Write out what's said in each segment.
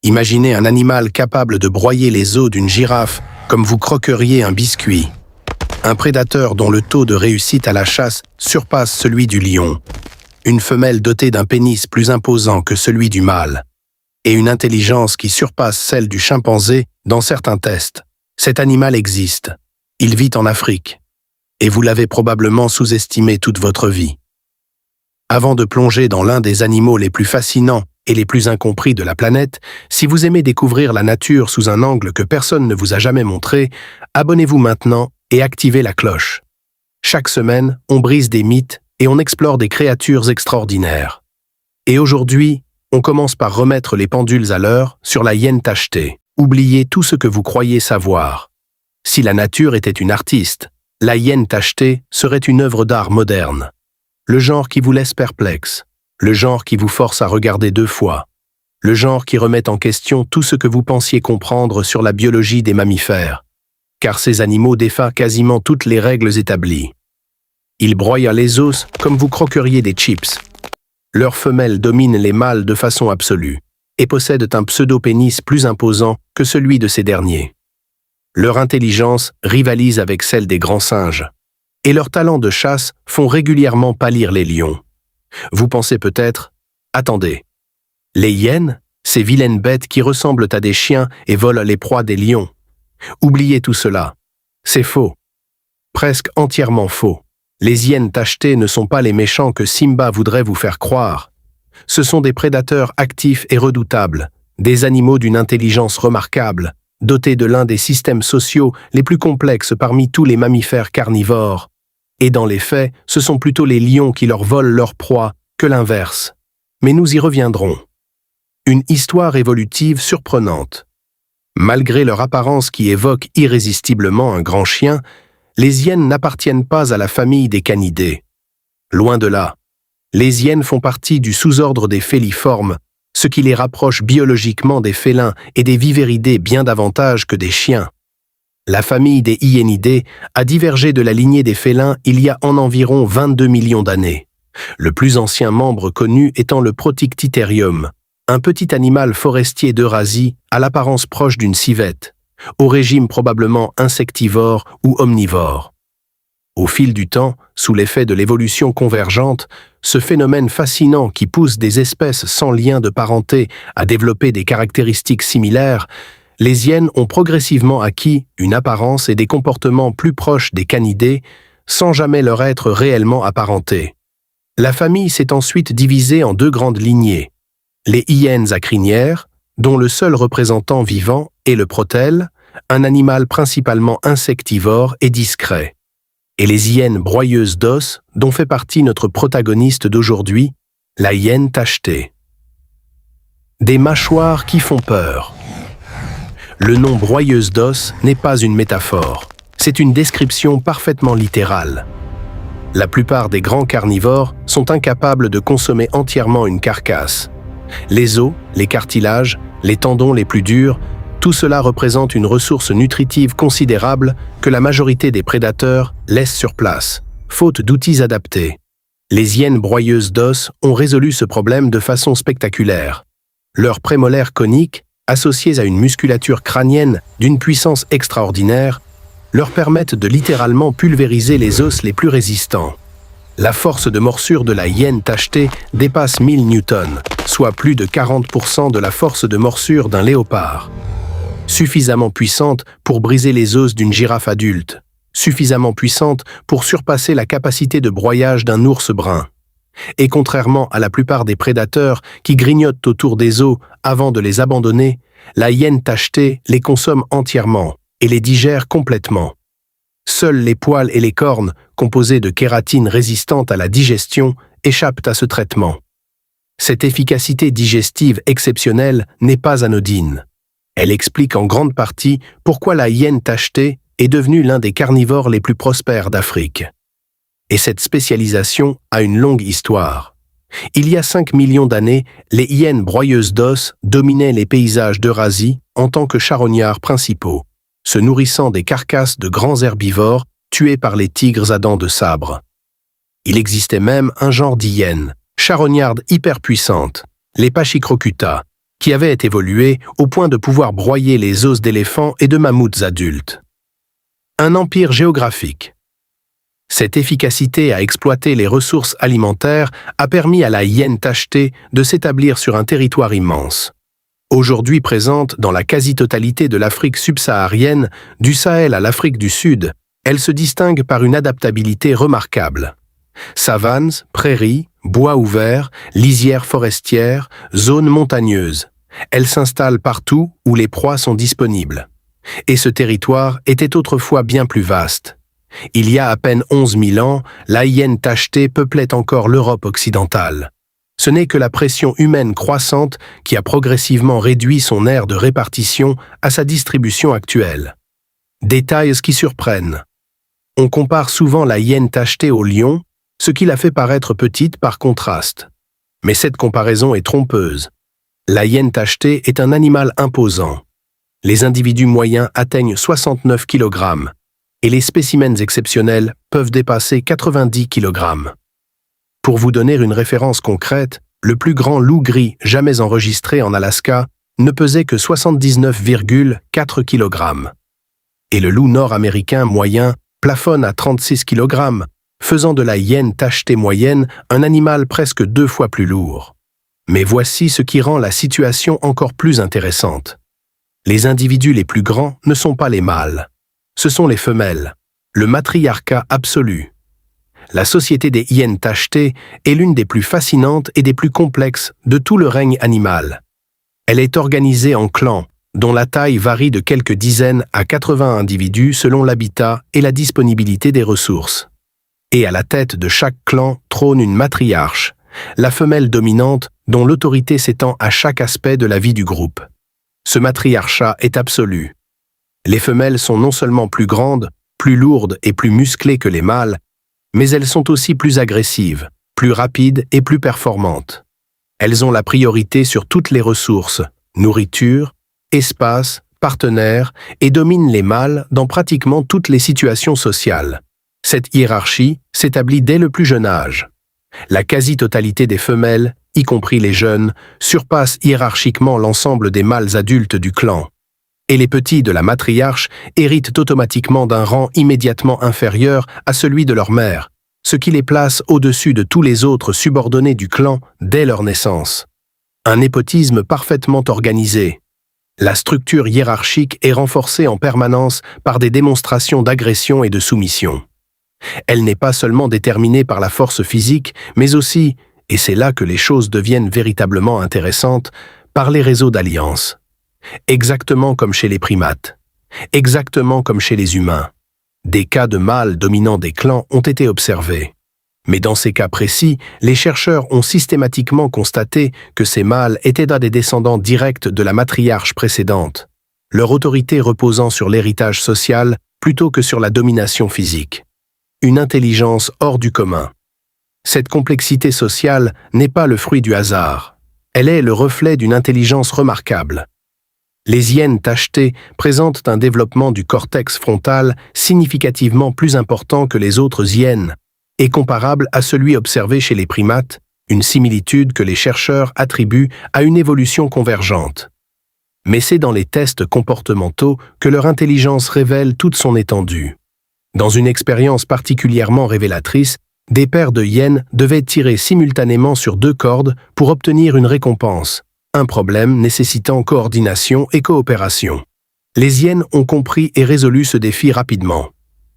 Imaginez un animal capable de broyer les os d'une girafe comme vous croqueriez un biscuit. Un prédateur dont le taux de réussite à la chasse surpasse celui du lion. Une femelle dotée d'un pénis plus imposant que celui du mâle. Et une intelligence qui surpasse celle du chimpanzé dans certains tests. Cet animal existe. Il vit en Afrique. Et vous l'avez probablement sous-estimé toute votre vie. Avant de plonger dans l'un des animaux les plus fascinants et les plus incompris de la planète, si vous aimez découvrir la nature sous un angle que personne ne vous a jamais montré, abonnez-vous maintenant et activez la cloche. Chaque semaine, on brise des mythes et on explore des créatures extraordinaires. Et aujourd'hui, on commence par remettre les pendules à l'heure sur la hyène tachetée. Oubliez tout ce que vous croyez savoir. Si la nature était une artiste, la hyène tachetée serait une œuvre d'art moderne. Le genre qui vous laisse perplexe, le genre qui vous force à regarder 2 fois, le genre qui remet en question tout ce que vous pensiez comprendre sur la biologie des mammifères, car ces animaux défient quasiment toutes les règles établies. Ils broient les os comme vous croqueriez des chips. Leurs femelles dominent les mâles de façon absolue et possèdent un pseudo-pénis plus imposant que celui de ces derniers. Leur intelligence rivalise avec celle des grands singes, et leurs talents de chasse font régulièrement pâlir les lions. Vous pensez peut-être, attendez, les hyènes, ces vilaines bêtes qui ressemblent à des chiens et volent les proies des lions. Oubliez tout cela. C'est faux. Presque entièrement faux. Les hyènes tachetées ne sont pas les méchants que Simba voudrait vous faire croire. Ce sont des prédateurs actifs et redoutables, des animaux d'une intelligence remarquable, dotés de l'un des systèmes sociaux les plus complexes parmi tous les mammifères carnivores. Et dans les faits, ce sont plutôt les lions qui leur volent leur proie que l'inverse. Mais nous y reviendrons. Une histoire évolutive surprenante. Malgré leur apparence qui évoque irrésistiblement un grand chien, les hyènes n'appartiennent pas à la famille des canidés. Loin de là. Les hyènes font partie du sous-ordre des féliformes, ce qui les rapproche biologiquement des félins et des vivéridés bien davantage que des chiens. La famille des hyénidés a divergé de la lignée des félins il y a environ 22 millions d'années. Le plus ancien membre connu étant le Protictitherium, un petit animal forestier d'Eurasie à l'apparence proche d'une civette, au régime probablement insectivore ou omnivore. Au fil du temps, sous l'effet de l'évolution convergente, ce phénomène fascinant qui pousse des espèces sans lien de parenté à développer des caractéristiques similaires, les hyènes ont progressivement acquis une apparence et des comportements plus proches des canidés, sans jamais leur être réellement apparentés. La famille s'est ensuite divisée en 2 grandes lignées. Les hyènes à crinière, dont le seul représentant vivant est le protèle, un animal principalement insectivore et discret. Et les hyènes broyeuses d'os, dont fait partie notre protagoniste d'aujourd'hui, la hyène tachetée. Des mâchoires qui font peur. Le nom broyeuse d'os n'est pas une métaphore, c'est une description parfaitement littérale. La plupart des grands carnivores sont incapables de consommer entièrement une carcasse. Les os, les cartilages, les tendons les plus durs, tout cela représente une ressource nutritive considérable que la majorité des prédateurs laissent sur place, faute d'outils adaptés. Les hyènes broyeuses d'os ont résolu ce problème de façon spectaculaire. Leurs prémolaires coniques, associés à une musculature crânienne d'une puissance extraordinaire, leur permettent de littéralement pulvériser les os les plus résistants. La force de morsure de la hyène tachetée dépasse 1000 newtons, soit plus de 40% de la force de morsure d'un léopard. Suffisamment puissante pour briser les os d'une girafe adulte, suffisamment puissante pour surpasser la capacité de broyage d'un ours brun. Et contrairement à la plupart des prédateurs qui grignotent autour des os avant de les abandonner, la hyène tachetée les consomme entièrement et les digère complètement. Seuls les poils et les cornes, composés de kératine résistante à la digestion, échappent à ce traitement. Cette efficacité digestive exceptionnelle n'est pas anodine. Elle explique en grande partie pourquoi la hyène tachetée est devenue l'un des carnivores les plus prospères d'Afrique. Et cette spécialisation a une longue histoire. Il y a 5 millions d'années, les hyènes broyeuses d'os dominaient les paysages d'Eurasie en tant que charognards principaux, se nourrissant des carcasses de grands herbivores tués par les tigres à dents de sabre. Il existait même un genre d'hyènes, charognardes hyperpuissantes, les Pachycrocuta, qui avaient évolué au point de pouvoir broyer les os d'éléphants et de mammouths adultes. Un empire géographique. Cette efficacité à exploiter les ressources alimentaires a permis à la hyène tachetée de s'établir sur un territoire immense. Aujourd'hui présente dans la quasi-totalité de l'Afrique subsaharienne, du Sahel à l'Afrique du Sud, elle se distingue par une adaptabilité remarquable. Savanes, prairies, bois ouverts, lisières forestières, zones montagneuses. Elle s'installe partout où les proies sont disponibles. Et ce territoire était autrefois bien plus vaste. Il y a à peine 11 000 ans, la hyène tachetée peuplait encore l'Europe occidentale. Ce n'est que la pression humaine croissante qui a progressivement réduit son aire de répartition à sa distribution actuelle. Détails qui surprennent. On compare souvent la hyène tachetée au lion, ce qui la fait paraître petite par contraste. Mais cette comparaison est trompeuse. La hyène tachetée est un animal imposant. Les individus moyens atteignent 69 kg et les spécimens exceptionnels peuvent dépasser 90 kg. Pour vous donner une référence concrète, le plus grand loup gris jamais enregistré en Alaska ne pesait que 79,4 kg. Et le loup nord-américain moyen plafonne à 36 kg, faisant de la hyène tachetée moyenne un animal presque 2 fois plus lourd. Mais voici ce qui rend la situation encore plus intéressante. Les individus les plus grands ne sont pas les mâles. Ce sont les femelles, le matriarcat absolu. La société des hyènes tachetées est l'une des plus fascinantes et des plus complexes de tout le règne animal. Elle est organisée en clans, dont la taille varie de quelques dizaines à 80 individus selon l'habitat et la disponibilité des ressources. Et à la tête de chaque clan trône une matriarche, la femelle dominante dont l'autorité s'étend à chaque aspect de la vie du groupe. Ce matriarcat est absolu. Les femelles sont non seulement plus grandes, plus lourdes et plus musclées que les mâles, mais elles sont aussi plus agressives, plus rapides et plus performantes. Elles ont la priorité sur toutes les ressources, nourriture, espace, partenaires, et dominent les mâles dans pratiquement toutes les situations sociales. Cette hiérarchie s'établit dès le plus jeune âge. La quasi-totalité des femelles, y compris les jeunes, surpasse hiérarchiquement l'ensemble des mâles adultes du clan. Et les petits de la matriarche héritent automatiquement d'un rang immédiatement inférieur à celui de leur mère, ce qui les place au-dessus de tous les autres subordonnés du clan dès leur naissance. Un népotisme parfaitement organisé. La structure hiérarchique est renforcée en permanence par des démonstrations d'agression et de soumission. Elle n'est pas seulement déterminée par la force physique, mais aussi, et c'est là que les choses deviennent véritablement intéressantes, par les réseaux d'alliances. Exactement comme chez les primates. Exactement comme chez les humains. Des cas de mâles dominant des clans ont été observés. Mais dans ces cas précis, les chercheurs ont systématiquement constaté que ces mâles étaient des descendants directs de la matriarche précédente, leur autorité reposant sur l'héritage social plutôt que sur la domination physique. Une intelligence hors du commun. Cette complexité sociale n'est pas le fruit du hasard. Elle est le reflet d'une intelligence remarquable. Les hyènes tachetées présentent un développement du cortex frontal significativement plus important que les autres hyènes et comparable à celui observé chez les primates, une similitude que les chercheurs attribuent à une évolution convergente. Mais c'est dans les tests comportementaux que leur intelligence révèle toute son étendue. Dans une expérience particulièrement révélatrice, des paires de hyènes devaient tirer simultanément sur 2 cordes pour obtenir une récompense, un problème nécessitant coordination et coopération. Les hyènes ont compris et résolu ce défi rapidement.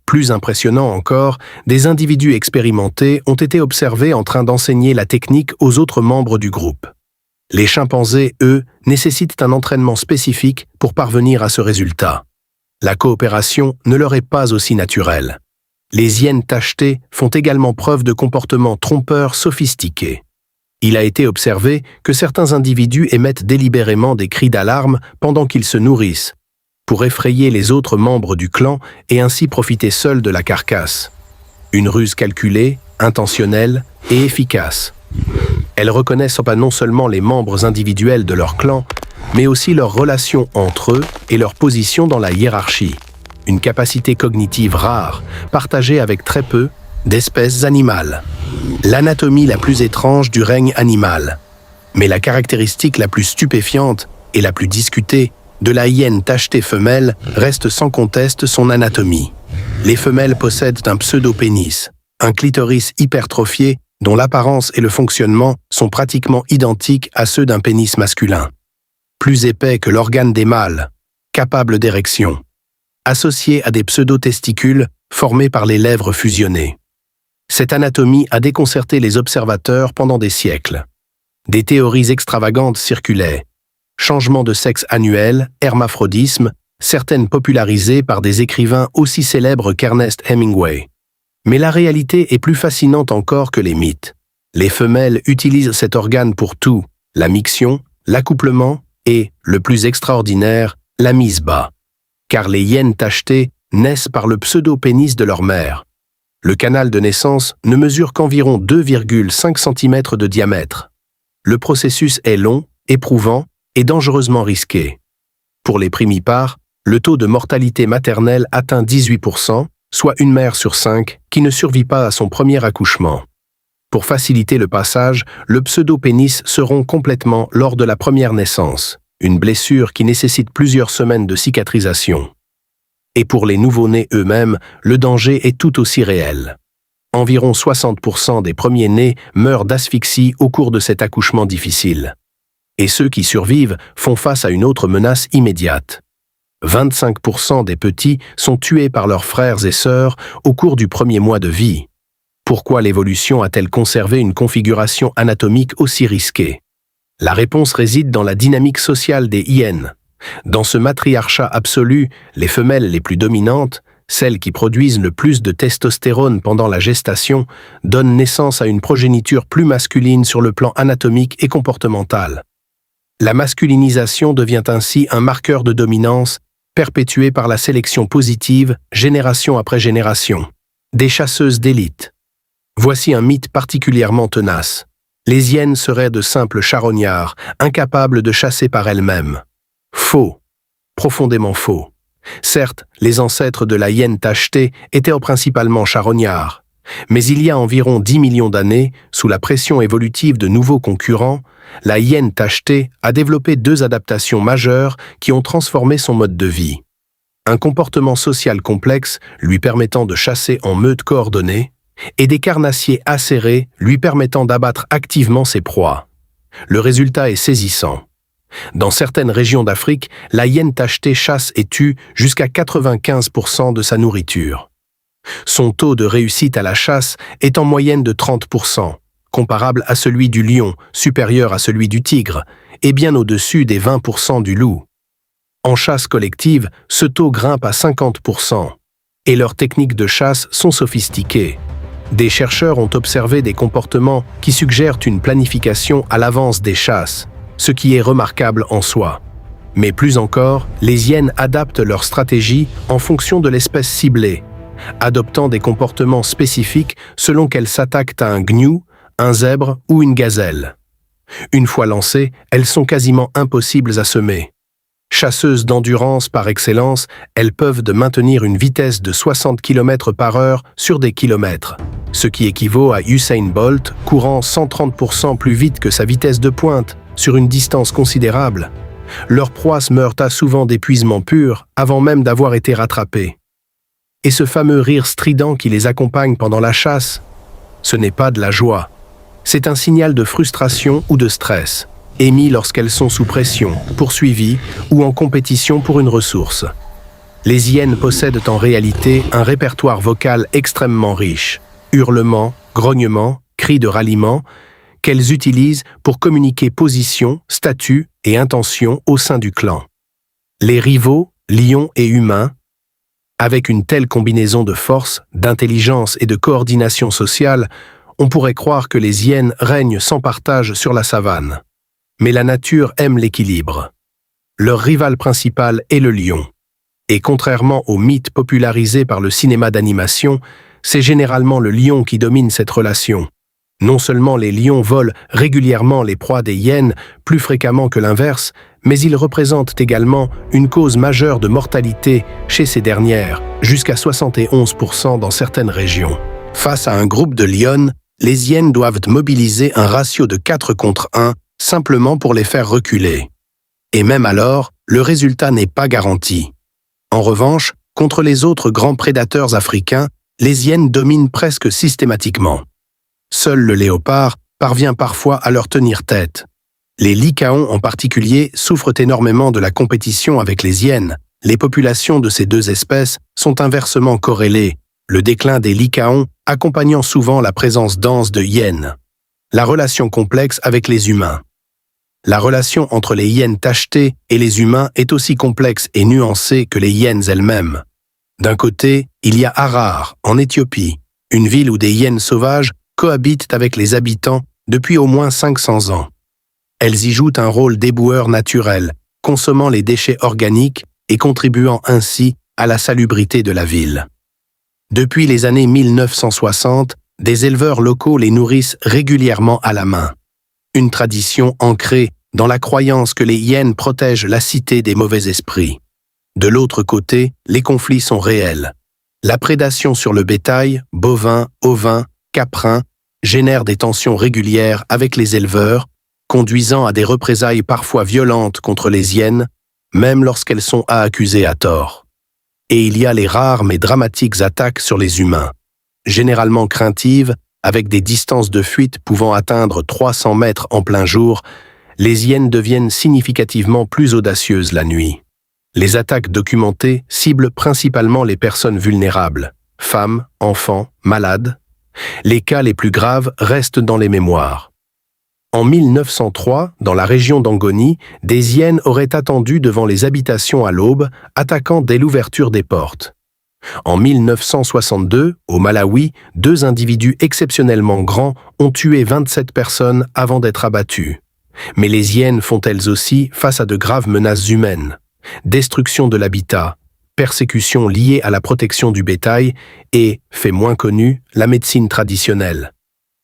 Plus impressionnant encore, des individus expérimentés ont été observés en train d'enseigner la technique aux autres membres du groupe. Les chimpanzés, eux, nécessitent un entraînement spécifique pour parvenir à ce résultat. La coopération ne leur est pas aussi naturelle. Les hyènes tachetées font également preuve de comportements trompeurs sophistiqués. Il a été observé que certains individus émettent délibérément des cris d'alarme pendant qu'ils se nourrissent, pour effrayer les autres membres du clan et ainsi profiter seuls de la carcasse. Une ruse calculée, intentionnelle et efficace. Elles reconnaissent pas non seulement les membres individuels de leur clan, mais aussi leurs relations entre eux et leur position dans la hiérarchie. Une capacité cognitive rare, partagée avec très peu d'espèces animales. L'anatomie la plus étrange du règne animal. Mais la caractéristique la plus stupéfiante et la plus discutée de la hyène tachetée femelle reste sans conteste son anatomie. Les femelles possèdent un pseudo-pénis, un clitoris hypertrophié dont l'apparence et le fonctionnement sont pratiquement identiques à ceux d'un pénis masculin. Plus épais que l'organe des mâles, capable d'érection, associé à des pseudo-testicules formés par les lèvres fusionnées. Cette anatomie a déconcerté les observateurs pendant des siècles. Des théories extravagantes circulaient. Changement de sexe annuel, hermaphrodisme, certaines popularisées par des écrivains aussi célèbres qu'Ernest Hemingway. Mais la réalité est plus fascinante encore que les mythes. Les femelles utilisent cet organe pour tout, la miction, l'accouplement et, le plus extraordinaire, la mise bas. Car les hyènes tachetées naissent par le pseudo-pénis de leur mère. Le canal de naissance ne mesure qu'environ 2,5 cm de diamètre. Le processus est long, éprouvant et dangereusement risqué. Pour les primipares, le taux de mortalité maternelle atteint 18%, soit une mère sur 5 qui ne survit pas à son premier accouchement. Pour faciliter le passage, le pseudo-pénis se rompt complètement lors de la première naissance, une blessure qui nécessite plusieurs semaines de cicatrisation. Et pour les nouveau-nés eux-mêmes, le danger est tout aussi réel. Environ 60% des premiers-nés meurent d'asphyxie au cours de cet accouchement difficile. Et ceux qui survivent font face à une autre menace immédiate. 25% des petits sont tués par leurs frères et sœurs au cours du premier mois de vie. Pourquoi l'évolution a-t-elle conservé une configuration anatomique aussi risquée? La réponse réside dans la dynamique sociale des hyènes. Dans ce matriarcat absolu, les femelles les plus dominantes, celles qui produisent le plus de testostérone pendant la gestation, donnent naissance à une progéniture plus masculine sur le plan anatomique et comportemental. La masculinisation devient ainsi un marqueur de dominance, perpétué par la sélection positive, génération après génération. Des chasseuses d'élite. Voici un mythe particulièrement tenace. Les hyènes seraient de simples charognards, incapables de chasser par elles-mêmes. Faux. Profondément faux. Certes, les ancêtres de la hyène tachetée étaient principalement charognards. Mais il y a environ 10 millions d'années, sous la pression évolutive de nouveaux concurrents, la hyène tachetée a développé 2 adaptations majeures qui ont transformé son mode de vie. Un comportement social complexe lui permettant de chasser en meute coordonnée et des carnassiers acérés lui permettant d'abattre activement ses proies. Le résultat est saisissant. Dans certaines régions d'Afrique, la hyène tachetée chasse et tue jusqu'à 95% de sa nourriture. Son taux de réussite à la chasse est en moyenne de 30%, comparable à celui du lion, supérieur à celui du tigre, et bien au-dessus des 20% du loup. En chasse collective, ce taux grimpe à 50%, et leurs techniques de chasse sont sophistiquées. Des chercheurs ont observé des comportements qui suggèrent une planification à l'avance des chasses, ce qui est remarquable en soi. Mais plus encore, les hyènes adaptent leur stratégie en fonction de l'espèce ciblée, adoptant des comportements spécifiques selon qu'elles s'attaquent à un gnu, un zèbre ou une gazelle. Une fois lancées, elles sont quasiment impossibles à semer. Chasseuses d'endurance par excellence, elles peuvent maintenir une vitesse de 60 km/h sur des kilomètres, ce qui équivaut à Usain Bolt courant 130% plus vite que sa vitesse de pointe sur une distance considérable. Leurs proies meurent souvent d'épuisement pur avant même d'avoir été rattrapées. Et ce fameux rire strident qui les accompagne pendant la chasse, ce n'est pas de la joie. C'est un signal de frustration ou de stress, émis lorsqu'elles sont sous pression, poursuivies ou en compétition pour une ressource. Les hyènes possèdent en réalité un répertoire vocal extrêmement riche, hurlements, grognements, cris de ralliement, qu'elles utilisent pour communiquer position, statut et intention au sein du clan. Les rivaux, lions et humains, avec une telle combinaison de force, d'intelligence et de coordination sociale, on pourrait croire que les hyènes règnent sans partage sur la savane. Mais la nature aime l'équilibre. Leur rival principal est le lion. Et contrairement aux mythes popularisés par le cinéma d'animation, c'est généralement le lion qui domine cette relation. Non seulement les lions volent régulièrement les proies des hyènes, plus fréquemment que l'inverse, mais ils représentent également une cause majeure de mortalité chez ces dernières, jusqu'à 71% dans certaines régions. Face à un groupe de lionnes, les hyènes doivent mobiliser un ratio de 4 contre 1, simplement pour les faire reculer. Et même alors, le résultat n'est pas garanti. En revanche, contre les autres grands prédateurs africains, les hyènes dominent presque systématiquement. Seul le léopard parvient parfois à leur tenir tête. Les lycaons en particulier souffrent énormément de la compétition avec les hyènes. Les populations de ces deux espèces sont inversement corrélées, le déclin des lycaons accompagnant souvent la présence dense de hyènes. La relation complexe avec les humains. La relation entre les hyènes tachetées et les humains est aussi complexe et nuancée que les hyènes elles-mêmes. D'un côté, il y a Harar, en Éthiopie, une ville où des hyènes sauvages cohabitent avec les habitants depuis au moins 500 ans. Elles y jouent un rôle d'éboueur naturel, consommant les déchets organiques et contribuant ainsi à la salubrité de la ville. Depuis les années 1960, des éleveurs locaux les nourrissent régulièrement à la main. Une tradition ancrée dans la croyance que les hyènes protègent la cité des mauvais esprits. De l'autre côté, les conflits sont réels. La prédation sur le bétail, bovin, ovin, caprin, génère des tensions régulières avec les éleveurs, conduisant à des représailles parfois violentes contre les hyènes, même lorsqu'elles sont accusées à tort. Et il y a les rares mais dramatiques attaques sur les humains, généralement craintives, avec des distances de fuite pouvant atteindre 300 mètres en plein jour, les hyènes deviennent significativement plus audacieuses la nuit. Les attaques documentées ciblent principalement les personnes vulnérables, femmes, enfants, malades. Les cas les plus graves restent dans les mémoires. En 1903, dans la région d'Angoni, des hyènes auraient attendu devant les habitations à l'aube, attaquant dès l'ouverture des portes. En 1962, au Malawi, 2 individus exceptionnellement grands ont tué 27 personnes avant d'être abattus. Mais les hyènes font elles aussi face à de graves menaces humaines. Destruction de l'habitat, persécutions liées à la protection du bétail et, fait moins connu, la médecine traditionnelle.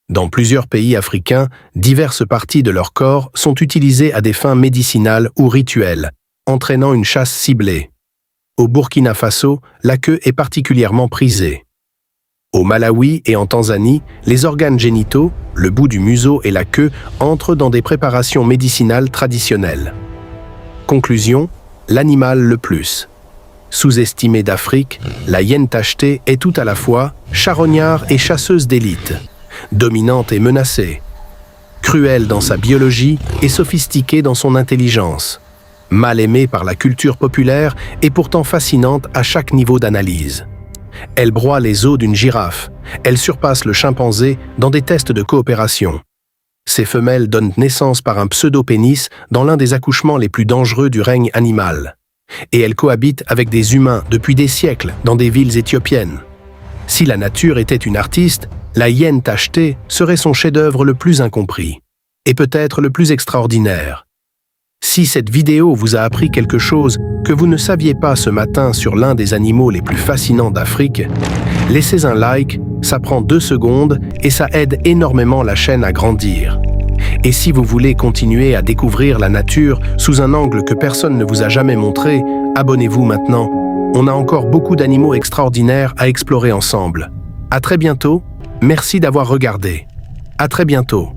Dans plusieurs pays africains, diverses parties de leur corps sont utilisées à des fins médicinales ou rituelles, entraînant une chasse ciblée. Au Burkina Faso, la queue est particulièrement prisée. Au Malawi et en Tanzanie, les organes génitaux, le bout du museau et la queue entrent dans des préparations médicinales traditionnelles. Conclusion, l'animal le plus sous-estimé d'Afrique, la hyène tachetée est tout à la fois charognard et chasseuse d'élite, dominante et menacée, cruelle dans sa biologie et sophistiquée dans son intelligence, mal aimée par la culture populaire et pourtant fascinante à chaque niveau d'analyse. Elle broie les os d'une girafe, elle surpasse le chimpanzé dans des tests de coopération. Ces femelles donnent naissance par un pseudo-pénis dans l'un des accouchements les plus dangereux du règne animal. Et elles cohabitent avec des humains depuis des siècles dans des villes éthiopiennes. Si la nature était une artiste, la hyène tachetée serait son chef-d'œuvre le plus incompris, et peut-être le plus extraordinaire. Si cette vidéo vous a appris quelque chose que vous ne saviez pas ce matin sur l'un des animaux les plus fascinants d'Afrique, laissez un like, ça prend 2 secondes et ça aide énormément la chaîne à grandir. Et si vous voulez continuer à découvrir la nature sous un angle que personne ne vous a jamais montré, abonnez-vous maintenant. On a encore beaucoup d'animaux extraordinaires à explorer ensemble. À très bientôt, merci d'avoir regardé. À très bientôt.